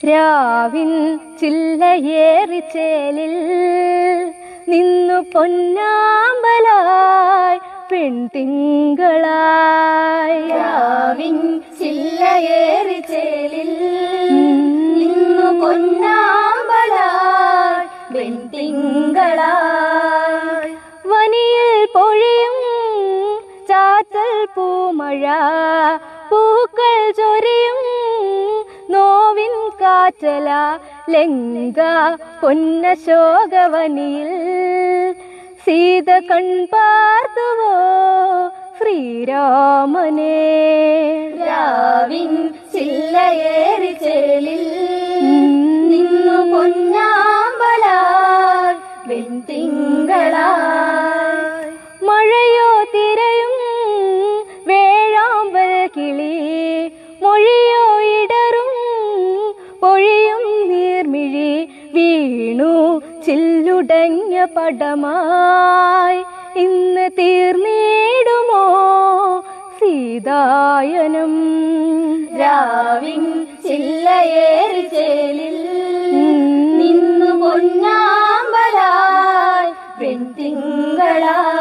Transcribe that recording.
രാവിൻ ചില്ലയേറിച്ചേലിൽ നിന്നു പൊന്നാമ്പലായി പെൺതിങ്കളായി. രാവിൻ ചില്ലയേറിച്ചേലിൽ നിന്നു പൊന്നാമ്പലായി പെൺതിങ്കളായി. വനിയിൽ പൊഴിയും ചാത്തൽ പൂമഴ പൂക്കൾ ചൊരിയും നോവിൻ കാറ്റല ലങ്ക പൊന്നശോകവനിയിൽ സീത കൺപാർത്തുവോ ശ്രീരാമനെ. രാവിൻ ചില്ലയേറിച്ചേലിൽ നിന്നു പൊന്നാമ്പലായി വെൺതിങ്കളായി. മഴയോ തിരയും വേഴാമ്പൽ കിളി മൊഴിയോ ഇടറും പൊഴിയും നീർമിഴി വീണു ചില്ലുടഞ്ഞ പടമായി ഇന്ന് തീർന്നിടുമോ സീതായനം. രാവിൻ ചില്ലയേറിച്ചേലിൽ നിന്നു പൊന്നാമ്പലായി വെൺതിങ്കളായി.